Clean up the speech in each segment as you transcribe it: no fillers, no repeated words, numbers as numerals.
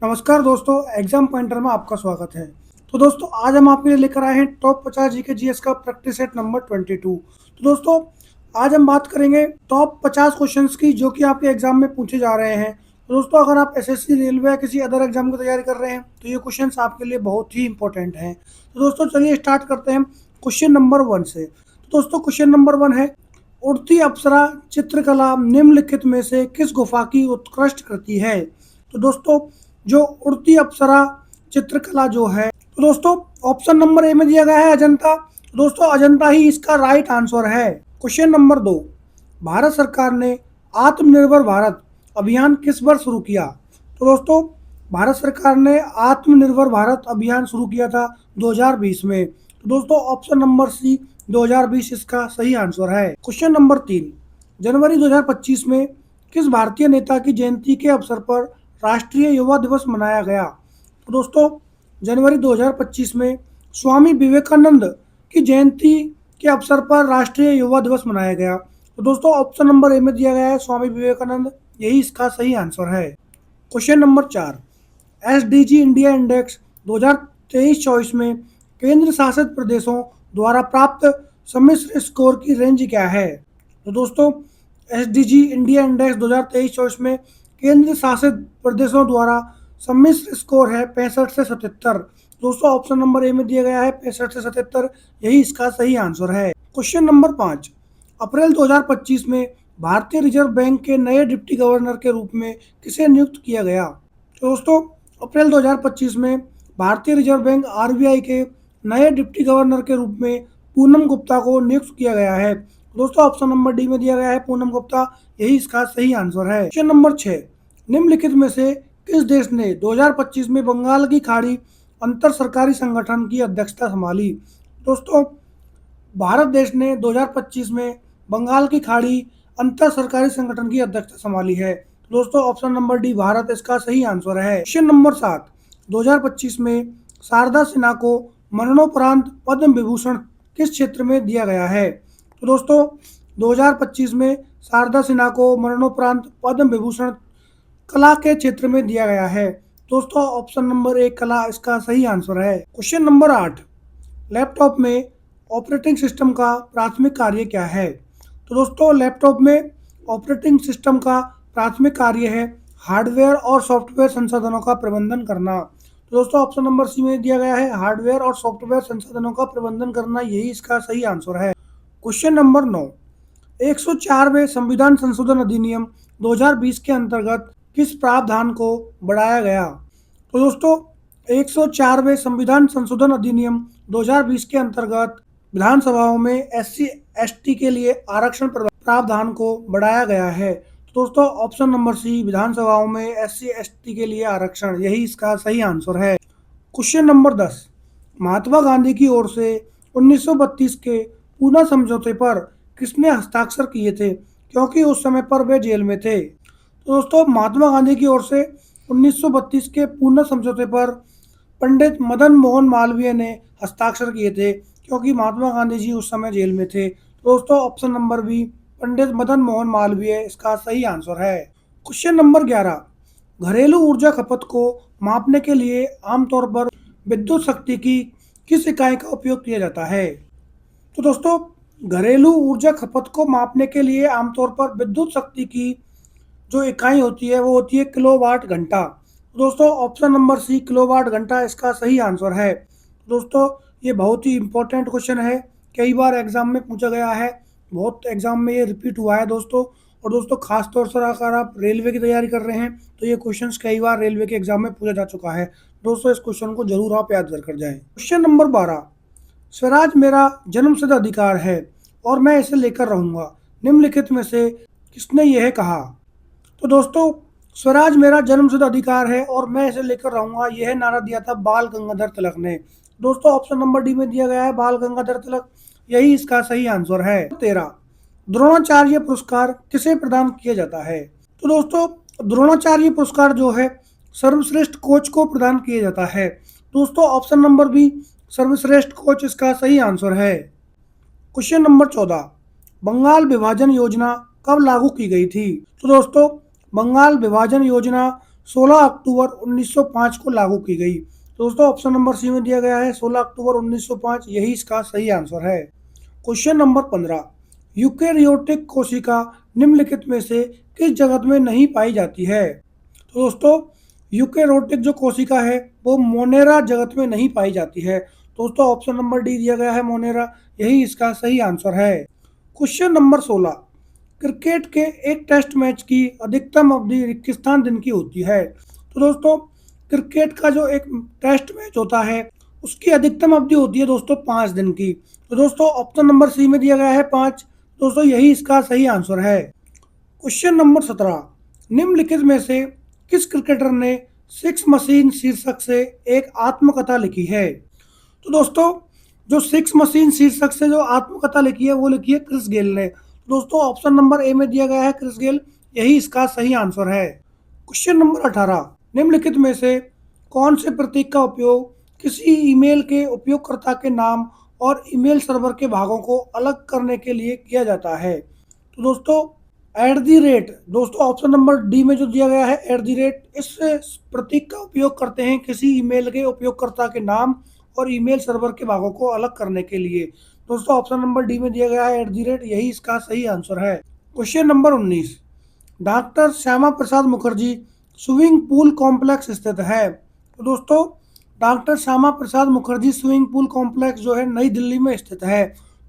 नमस्कार दोस्तों, exam pointer में आपका स्वागत है। तो दोस्तों, आज हम आपके लिए लेकर आए हैं टॉप 50 जीके जीएस का प्रैक्टिस सेट नंबर 22। तो दोस्तों, आज हम बात करेंगे टॉप 50 क्वेश्चंस की जो कि आपके एग्जाम में पूछे जा रहे हैं। तो दोस्तों, अगर आप एसएससी, रेलवे या किसी अदर एग्जाम की तैयारी कर रहे हैं तो ये क्वेश्चंस आपके लिए बहुत ही इंपॉर्टेंट हैं। तो दोस्तों, चलिए स्टार्ट करते हैं क्वेश्चन नंबर 1 से। तो दोस्तों, क्वेश्चन नंबर 1 है, उड़ती अप्सरा चित्रकला निम्नलिखित में से किस गुफा की उत्कृष्ट कृति है? तो दोस्तों, जो उड़ती अप्सरा चित्रकला जो है, तो दोस्तों ऑप्शन नंबर ए में दिया गया है अजंता। दोस्तों, अजंता ही इसका राइट आंसर है। क्वेश्चन नंबर 2, भारत सरकार ने आत्मनिर्भर भारत अभियान किस वर्ष शुरू किया? तो दोस्तों, भारत सरकार ने आत्मनिर्भर भारत अभियान शुरू किया था 2020 में। तो दोस्तों, ऑप्शन नंबर सी 2020 इसका सही आंसर है। क्वेश्चन नंबर 3, जनवरी 2025 में किस भारतीय नेता की जयंती के अवसर पर राष्ट्रीय युवा दिवस मनाया गया? तो दोस्तों, जनवरी 2025 में स्वामी विवेकानंद की जयंती के अवसर पर राष्ट्रीय युवा दिवस मनाया गया। तो दोस्तों, ऑप्शन नंबर ए में दिया गया है स्वामी विवेकानंद, यही इसका सही आंसर है। Question number 4, SDG India index 2023-24 में केंद्र शासित प्रदेशों द्वारा प्राप्त सम्मिश्र स्कोर की रेंज क्या है? तो दोस्तों, एसडीजी इंडिया इंडेक्स 2023-24 में केंद्र शासित प्रदेशों द्वारा सम्मिश्र स्कोर है 65 से 77। दोस्तों, ऑप्शन नंबर ए में दिया गया है 65 से 77, यही इसका सही आंसर है। क्वेश्चन नंबर 5, अप्रैल 2025 में भारतीय रिजर्व बैंक के नए डिप्टी गवर्नर के रूप में किसे नियुक्त किया गया? तो दोस्तों, अप्रैल 2025 में भारतीय रिजर्व बैंक आरबीआई के नए डिप्टी गवर्नर के रूप में पूनम गुप्ता को नियुक्त किया गया है। दोस्तों, ऑप्शन नंबर डी में दिया गया है पूनम गुप्ता, यही इसका सही आंसर है। क्वेश्चन नंबर 6, निम्नलिखित में से किस देश ने 2025 में बंगाल की खाड़ी अंतर सरकारी संगठन की अध्यक्षता संभाली? दोस्तों, भारत देश ने 2025 में बंगाल की खाड़ी अंतर सरकारी संगठन की अध्यक्षता संभाली है। दोस्तों, ऑप्शन नंबर डी भारत इसका सही आंसर है। क्वेश्चन नंबर 7, 2025 में शारदा सिन्हा को मरणोपरांत पद्म विभूषण किस क्षेत्र में दिया गया है? तो दोस्तों, 2025 में शारदा सिन्हा को मरणोपरांत पद्म विभूषण कला के क्षेत्र में दिया गया है। दोस्तों, ऑप्शन नंबर ए कला इसका सही आंसर है। क्वेश्चन नंबर 8, लैपटॉप में ऑपरेटिंग सिस्टम का प्राथमिक कार्य क्या है? तो दोस्तों, लैपटॉप में ऑपरेटिंग सिस्टम का प्राथमिक कार्य है हार्डवेयर और सॉफ्टवेयर संसाधनों का प्रबंधन करना। तो दोस्तों, ऑप्शन नंबर सी में दिया गया है हार्डवेयर और सॉफ्टवेयर संसाधनों का प्रबंधन करना, यही इसका सही आंसर है। क्वेश्चन नंबर 9, 104वें संविधान संशोधन अधिनियम 2020 के अंतर्गत किस प्रावधान को बढ़ाया गया? तो दोस्तों, 104वें संविधान संशोधन अधिनियम 2020 के अंतर्गत विधानसभाओं में एससी एसटी के लिए आरक्षण प्रावधान को बढ़ाया गया है। तो दोस्तों, ऑप्शन नंबर सी विधानसभाओं में एससी एसटी के लिए आरक्षण, यही इसका सही आंसर है। क्वेश्चन नंबर 10, महात्मा गांधी की ओर से 1932 के पूना समझौते पर किसने हस्ताक्षर किए थे, क्योंकि उस समय पर वे जेल में थे? तो दोस्तों, महात्मा गांधी की ओर से 1932 के पूना समझौते पर पंडित मदन मोहन मालवीय ने हस्ताक्षर किए थे, क्योंकि महात्मा गांधी जी उस समय जेल में थे। तो दोस्तों, option number B Pandit Madan Mohan Malviya इसका सही आंसर है। क्वेश्चन नंबर 11, घरेलू ऊर्जा खपत को मापने के लिए आमतौर पर विद्युत शक्ति की किस इकाई का उपयोग किया जाता है? तो दोस्तों, घरेलू ऊर्जा खपत को मापने के लिए आमतौर पर विद्युत शक्ति की जो इकाई होती है वो होती है किलोवाट घंटा। दोस्तों, ऑप्शन नंबर सी किलोवाट घंटा इसका सही आंसर है। दोस्तों, ये बहुत ही इंपॉर्टेंट क्वेश्चन है, कई बार एग्जाम में पूछा गया है, बहुत एग्जाम में ये रिपीट हुआ है दोस्तों। और दोस्तों, खास तौर से अगर आप रेलवे की तैयारी कर रहे हैं तो ये क्वेश्चन कई बार रेलवे के एग्जाम में पूछा जा चुका है। दोस्तों, इस क्वेश्चन को जरूर आप याद कर जाएं। क्वेश्चन नंबर 12, स्वराज मेरा जन्मसिद्ध अधिकार है और मैं इसे लेकर रहूंगा, निम्नलिखित में से किसने यह कहा? तो दोस्तों, स्वराज मेरा जन्मसिद्ध अधिकार है और मैं इसे लेकर रहूंगा, यह नारा दिया था बाल गंगाधर तिलक ने। दोस्तों, ऑप्शन नंबर डी में दिया गया है बाल गंगाधर तिलक, यही इसका सही आंसर है। 13, द्रोणाचार्य पुरस्कार किसे प्रदान किया जाता है? तो दोस्तों, द्रोणाचार्य पुरस्कार जो है सर्वश्रेष्ठ कोच को प्रदान किया जाता है। दोस्तों, ऑप्शन नंबर बी सर्वश्रेष्ठ कोच इसका सही आंसर है। क्वेश्चन नंबर 14, बंगाल विभाजन योजना कब लागू की गई थी? तो दोस्तों, बंगाल विभाजन योजना 16 अक्टूबर 1905 को लागू की गई? दोस्तों ऑप्शन नंबर सी में दिया गया है 16 अक्टूबर 1905, यही इसका सही आंसर है। क्वेश्चन नंबर 15, यूकेरियोटिक कोशिका निम्नलिखित में से किस जगत में नहीं पाई जाती है? तो दोस्तों यूकेरियोटिक जो कोशिका है वो मोनेरा जगत में नहीं पाई जाती है। दोस्तों ऑप्शन नंबर डी दिया गया है मोनेरा, यही इसका सही आंसर है। क्वेश्चन नंबर 16, क्रिकेट के एक टेस्ट मैच की अधिकतम अवधि कितने दिन की होती है? तो दोस्तों क्रिकेट का जो एक टेस्ट मैच होता है उसकी अधिकतम अवधि होती है दोस्तों 5 दिन की। तो दोस्तों ऑप्शन नंबर सी में दिया गया है 5, दोस्तों यही इसका सही आंसर है। क्वेश्चन नंबर 17, निम्नलिखित में से किस क्रिकेटर ने सिक्स मशीन शीर्षक से एक आत्मकथा लिखी है? तो दोस्तों जो सिक्स मशीन शीर्षक से जो आत्मकथा लिखी है वो लिखी है क्रिस गेल ने। दोस्तों ऑप्शन नंबर ए में दिया गया है क्रिस गेल, यही इसका सही आंसर है। क्वेश्चन नंबर 18, निम्नलिखित में से कौन से प्रतीक का उपयोग किसी ईमेल के उपयोगकर्ता के नाम और ईमेल सर्वर के भागों को अलग करने के लिए किया जाता है? तो दोस्तों @, दोस्तों ऑप्शन नंबर डी में जो दिया गया है @, इस प्रतीक का उपयोग करते हैं किसी ईमेल के उपयोगकर्ता के नाम और ईमेल सर्वर के भागों को अलग करने के लिए। दोस्तों ऑप्शन नंबर डी में दिया गया है @, यही इसका सही आंसर है। Question number 19, doctor Shyama Prasad Mukherjee swimming pool complex स्थित है? तो दोस्तों doctor Shyama Prasad Mukherjee swimming pool complex जो है नई दिल्ली में स्थित है।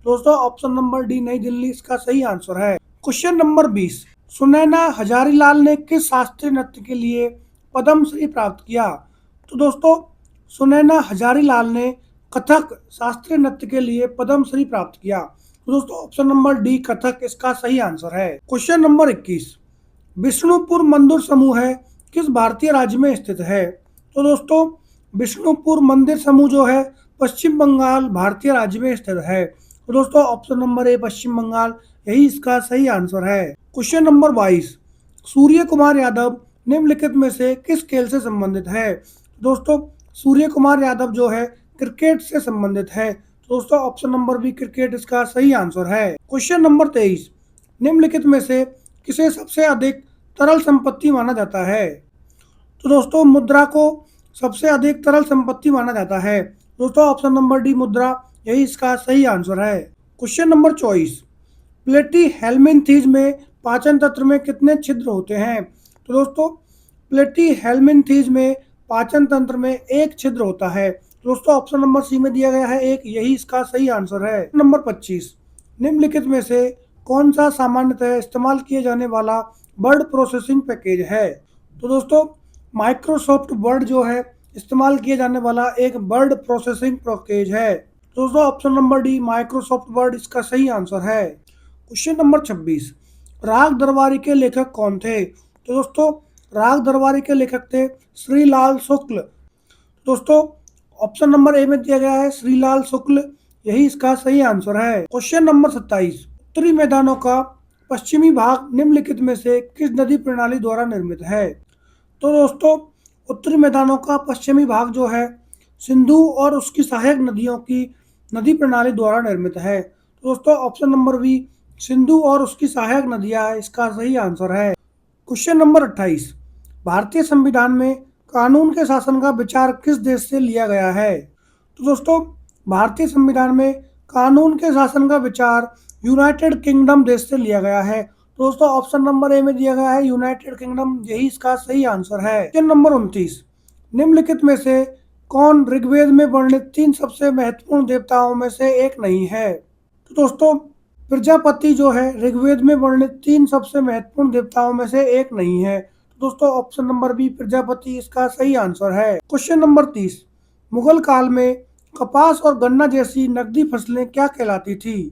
दोस्तों ऑप्शन नंबर डी नई दिल्ली इसका सही आंसर है। क्वेश्चन नंबर 20, सुनैना हजारीलाल ने किस शास्त्रीय नृत्य के लिए पद्म श्री प्राप्त किया? तो दोस्तों सुनैना हजारीलाल ने कथक शास्त्रीय नृत्य के लिए पद्म श्री प्राप्त किया। तो दोस्तों ऑप्शन नंबर डी कथक इसका सही आंसर है। क्वेश्चन नंबर 21, विष्णुपुर मंदिर समूह है किस भारतीय राज्य में स्थित है? तो दोस्तों विष्णुपुर मंदिर समूह जो है पश्चिम बंगाल भारतीय राज्य में स्थित है। तो दोस्तों ऑप्शन नंबर ए पश्चिम बंगाल, यही इसका सही आंसर है। क्वेश्चन नंबर 22, सूर्य कुमार यादव निम्नलिखित में से किस खेल से संबंधित है? दोस्तों सूर्य कुमार यादव जो है क्रिकेट से संबंधित है। दोस्तों ऑप्शन नंबर बी क्रिकेट इसका सही आंसर है। क्वेश्चन नंबर 23, निम्नलिखित में से किसे सबसे अधिक तरल संपत्ति माना जाता है? तो दोस्तों मुद्रा को सबसे अधिक तरल संपत्ति माना जाता है। दोस्तों ऑप्शन नंबर डी मुद्रा, यही इसका सही आंसर है। क्वेश्चन नंबर 24, प्लेटी हेल्मिंथीज में पाचन तंत्र में कितने छिद्र होते हैं? तो दोस्तों प्लेटी हेल्मिंथीज में पाचन तंत्र में एक छिद्र होता है। दोस्तों ऑप्शन नंबर सी में दिया गया है एक, यही इसका सही आंसर है। नंबर 25, निम्नलिखित में से कौन सा सामान्यतः इस्तेमाल किए जाने वाला वर्ड प्रोसेसिंग पैकेज है? तो दोस्तों माइक्रोसॉफ्ट वर्ड जो है इस्तेमाल किए जाने वाला एक वर्ड प्रोसेसिंग पैकेज है। दोस्तों option number D Microsoft word इसका सही आंसर है। क्वेश्चन नंबर 26, राग दरबारी के लेखक कौन थे? तो दोस्तों राग दरबारी के लेखक थे श्रीलाल शुक्ल। दोस्तों ऑप्शन नंबर ए में दिया गया है श्रीलाल शुक्ल, यही इसका सही आंसर है। क्वेश्चन नंबर 27, उत्तरी मैदानों का पश्चिमी भाग निम्नलिखित में से किस नदी प्रणाली द्वारा निर्मित है? तो दोस्तों उत्तरी मैदानों का पश्चिमी भाग जो है सिंधु और उसकी सहायक नदियों की नदी प्रणाली द्वारा निर्मित है। तो दोस्तों ऑप्शन नंबर बी सिंधु और उसकी सहायक नदियां इसका सही आंसर है। क्वेश्चन नंबर 28, भारतीय संविधान में कानून के शासन का विचार किस देश से लिया गया है? तो दोस्तों भारतीय संविधान में कानून के शासन का विचार यूनाइटेड किंगडम देश से लिया गया है। दोस्तों ऑप्शन नंबर ए में दिया गया है यूनाइटेड किंगडम, यही इसका सही आंसर है। क्वेश्चन नंबर 29, निम्नलिखित में से कौन ऋग्वेद में वर्णित 3 सबसे महत्वपूर्ण देवताओं में से एक नहीं है? तो दोस्तों प्रजापति जो है ऋग्वेद में वर्णित 3 सबसे महत्वपूर्ण देवताओं में से एक नहीं है। दोस्तों ऑप्शन नंबर बी प्रजापति इसका सही आंसर है। क्वेश्चन नंबर 30, मुगल काल में कपास और गन्ना जैसी नकदी फसलें क्या कहलाती थी?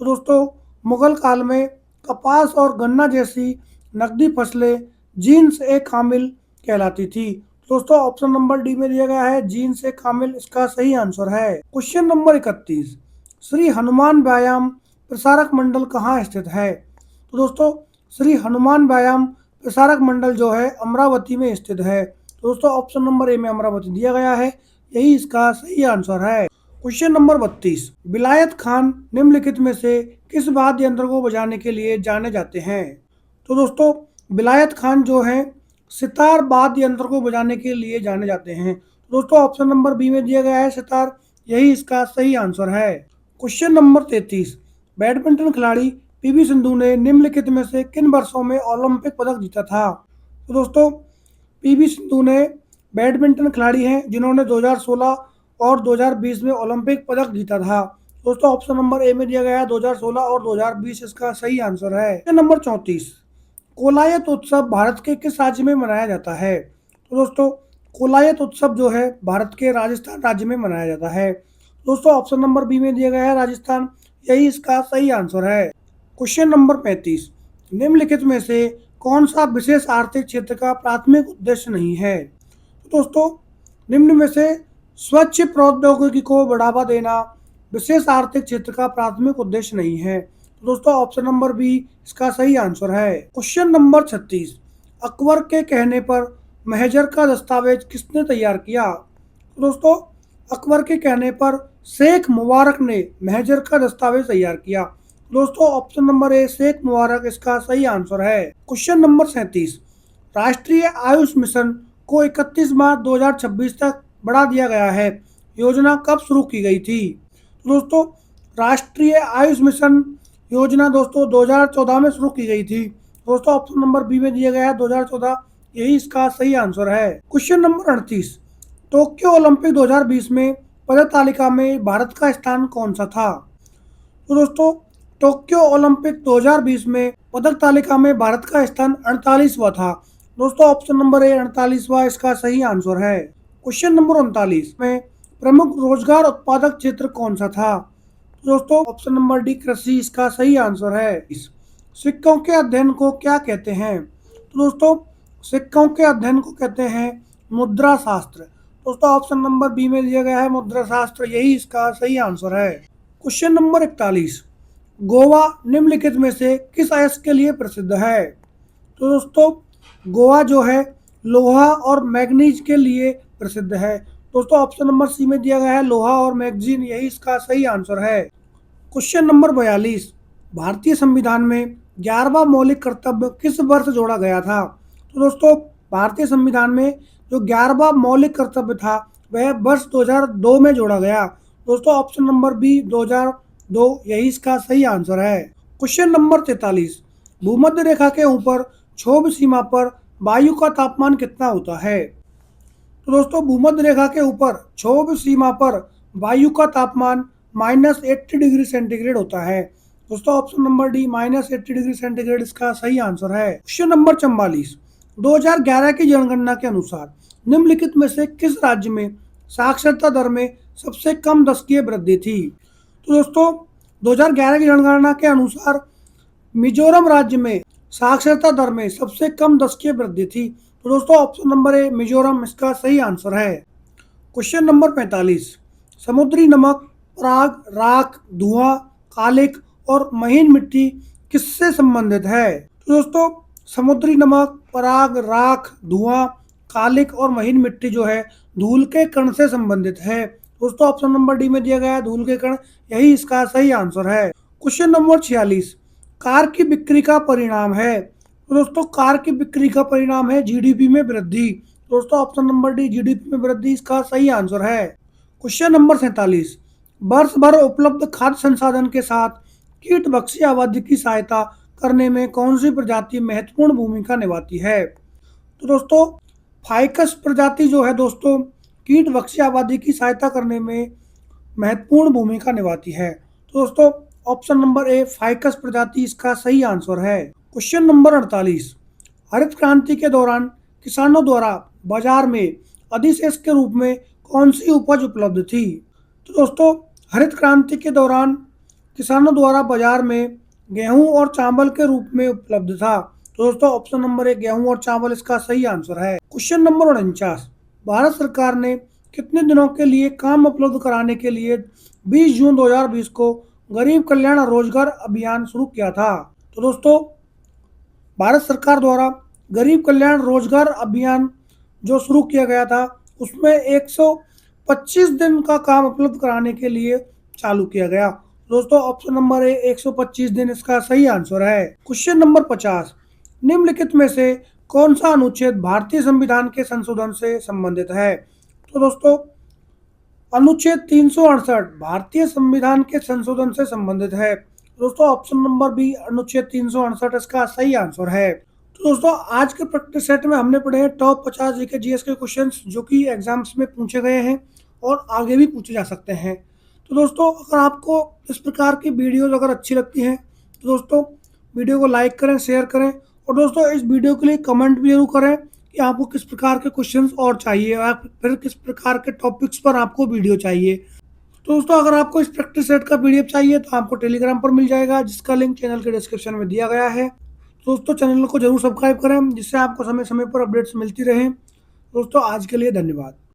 तो दोस्तों मुगल काल में कपास और गन्ना जैसी नकदी फसलें जीन्स ए कामिल कहलाती थी। दोस्तों ऑप्शन नंबर डी में दिया गया है जीन्स ए कामिल इसका सही आंसर है। क्वेश्चन नंबर 31, श्री हनुमान व्यायाम प्रसारक मंडल कहाँ स्थित है? तो दोस्तों श्री हनुमान व्यायाम प्रसारक मंडल जो है अमरावती में स्थित है। दोस्तों ऑप्शन नंबर ए में अमरावती दिया गया है, यही इसका सही आंसर है। क्वेश्चन नंबर 32, विलायत खान निम्नलिखित में से किस वाद्य यंत्र को बजाने के लिए जाने जाते हैं? तो दोस्तों विलायत खान जो है सितार वाद्य यंत्र को बजाने के लिए जाने जाते हैं? तो दोस्तों ऑप्शन नंबर बी में दिया गया है सितार, यही इसका सही आंसर है। क्वेश्चन नंबर 33, बैडमिंटन खिलाड़ी पीवी सिंधु ने निम्नलिखित में से किन वर्षों में ओलंपिक पदक जीता था? तो दोस्तों पीवी सिंधु ने बैडमिंटन खिलाड़ी हैं जिन्होंने 2016 और 2020 में ओलंपिक पदक जीता था। दोस्तों ऑप्शन नंबर ए में दिया गया है 2016 और 2020 इसका सही आंसर है। क्वेश्चन नंबर 34, कोलायत उत्सव भारत के किस राज्य में मनाया जाता है? तो दोस्तों कोलायत उत्सव जो है भारत के राजस्थान राज्य में मनाया जाता है। दोस्तों ऑप्शन नंबर बी में दिया गया है राजस्थान, यही इसका सही आंसर है। क्वेश्चन नंबर 35, निम्नलिखित में से कौन सा विशेष आर्थिक क्षेत्र का प्राथमिक उद्देश्य नहीं है? तो दोस्तों निम्न में से स्वच्छ प्रौद्योगिकी को बढ़ावा देना विशेष आर्थिक क्षेत्र का प्राथमिक उद्देश्य नहीं है। तो दोस्तों ऑप्शन नंबर बी इसका सही आंसर है। क्वेश्चन नंबर 36, अकबर के कहने पर महजर का दस्तावेज किसने तैयार किया? तो दोस्तों अकबर के कहने पर शेख मुबारक ने महजर का दस्तावेज तैयार किया। दोस्तों ऑप्शन नंबर ए शेख मुबारक इसका सही आंसर है। क्वेश्चन नंबर 37, राष्ट्रीय आयुष मिशन को 31 मार्च 2026 तक बढ़ा दिया गया है, योजना कब शुरू की गई थी? दोस्तों राष्ट्रीय आयुष मिशन योजना दोस्तों 2014 में शुरू की गई थी। दोस्तों ऑप्शन नंबर बी में दिया गया है 2014, यही इसका सही आंसर है। क्वेश्चन नंबर 38, टोक्यो ओलंपिक 2020 में पदक तालिका में भारत का स्थान कौन सा था? तो दोस्तों टोक्यो ओलंपिक 2020 में पदक तालिका में भारत का स्थान 48वां था। दोस्तों ऑप्शन नंबर ए 48वां इसका सही आंसर है। क्वेश्चन नंबर 39 में प्रमुख रोजगार उत्पादक क्षेत्र कौन सा था? दोस्तों ऑप्शन नंबर डी कृषि इसका सही आंसर है। सिक्कों के अध्ययन को क्या कहते हैं? तो दोस्तों सिक्कों के अध्ययन को कहते हैं मुद्रा शास्त्र। दोस्तों ऑप्शन नंबर बी में दिया गया है मुद्रा शास्त्र, यही इसका सही आंसर है। क्वेश्चन नंबर 41, गोवा निम्नलिखित में से किस अयस्क के लिए प्रसिद्ध है? तो दोस्तों गोवा जो है लोहा और मैग्नीज के लिए प्रसिद्ध है। दोस्तों ऑप्शन नंबर सी में दिया गया है लोहा और मैग्नीज, यही इसका सही आंसर है। क्वेश्चन नंबर 42, भारतीय संविधान में 11वां मौलिक कर्तव्य किस वर्ष जोड़ा गया था? तो दोस्तों भारतीय संविधान में जो 11वां मौलिक कर्तव्य था वह वर्ष 2002 में जोड़ा गया। दोस्तों ऑप्शन नंबर बी 2002, यही इसका सही आंसर है। क्वेश्चन नंबर 43, भूमध्य रेखा के ऊपर क्षोभ सीमा पर वायु का तापमान कितना होता है? तो दोस्तों भूमध्य रेखा के ऊपर क्षोभ सीमा पर वायु का तापमान -80 डिग्री सेंटीग्रेड होता है। दोस्तों option number D -80 degree centigrade इसका सही आंसर है। क्वेश्चन नंबर 44, 2011 की जनगणना के अनुसार निम्नलिखित में से किस राज्य में साक्षरता दर में सबसे कम दशकीय वृद्धि थी? तो दोस्तों 2011 की जनगणना के अनुसार मिजोरम राज्य में साक्षरता दर में सबसे कम दशकीय वृद्धि थी। तो दोस्तों ऑप्शन नंबर ए मिजोरम इसका सही आंसर है। क्वेश्चन नंबर 45, समुद्री नमक, पराग, राख, धुआं, कालिक और महीन मिट्टी किससे संबंधित है? तो दोस्तों समुद्री नमक, पराग, राख, धुआं, कालिक और महीन मिट्टी जो है धूल के कण से संबंधित है। दोस्तों ऑप्शन नंबर डी में दिया गया है धूल के कण, यही इसका सही आंसर है। क्वेश्चन नंबर 46, कार की बिक्री का परिणाम है? तो दोस्तों कार की बिक्री का परिणाम है जीडीपी में वृद्धि। दोस्तों ऑप्शन नंबर डी जीडीपी में वृद्धि इसका सही आंसर है। क्वेश्चन नंबर 47, वर्ष भर उपलब्ध खाद्य संसाधन के साथ कीट भक्षी आबादी की सहायता करने में कौन सी प्रजाति महत्वपूर्ण भूमिका निभाती है? तो दोस्तों फाइकस प्रजाति जो है दोस्तों कीट भक्षी आबादी की सहायता करने में महत्वपूर्ण भूमिका निभाती है। तो दोस्तों ऑप्शन नंबर ए फाइकस प्रजाति इसका सही आंसर है। क्वेश्चन नंबर 48, हरित क्रांति के दौरान किसानों द्वारा बाजार में अधिशेष के रूप में कौन सी उपज उपलब्ध थी? तो दोस्तों हरित क्रांति के दौरान किसानों द्वारा बाजार में गेहूं और चावल के रूप में उपलब्ध था। तो दोस्तों ऑप्शन नंबर ए गेहूं और चावल इसका सही आंसर है। क्वेश्चन नंबर 49, भारत सरकार ने कितने दिनों के लिए काम उपलब्ध कराने के लिए 20 जून 2020 को गरीब कल्याण रोजगार अभियान शुरू किया था? तो दोस्तों भारत सरकार द्वारा गरीब कल्याण रोजगार अभियान जो शुरू किया गया था उसमें 125 दिन का काम उपलब्ध कराने के लिए चालू किया गया। दोस्तों ऑप्शन नंबर ए 125 दिन इसका सही आंसर है। क्वेश्चन नंबर 50, निम्नलिखित में से कौन सा अनुच्छेद भारतीय संविधान के संशोधन से संबंधित है? तो दोस्तों अनुच्छेद 368 भारतीय संविधान के संशोधन से संबंधित है। दोस्तों ऑप्शन नंबर बी अनुच्छेद 368 इसका सही आंसर है। तो दोस्तों आज के प्रैक्टिस सेट में हमने पढ़े हैं टॉप 50 जीके जीएस के क्वेश्चंस जो कि एग्जाम्स में पूछे गए हैं और आगे भी पूछे जा सकते हैं। तो दोस्तों अगर आपको इस प्रकार की वीडियोस अगर अच्छी लगती हैं तो दोस्तों वीडियो को लाइक करें, शेयर करें और दोस्तों इस वीडियो के लिए कमेंट भी जरूर करें कि आपको किस प्रकार के क्वेश्चंस और चाहिए या फिर किस प्रकार के टॉपिक्स पर आपको वीडियो चाहिए। तो दोस्तों अगर आपको इस प्रैक्टिस सेट का पीडीएफ चाहिए तो आपको टेलीग्राम पर मिल जाएगा जिसका लिंक चैनल के डिस्क्रिप्शन में दिया गया है। दोस्तों चैनल को जरूर सब्सक्राइब करें जिससे आपको समय समय पर अपडेट्स मिलती रहें। दोस्तों आज के लिए धन्यवाद।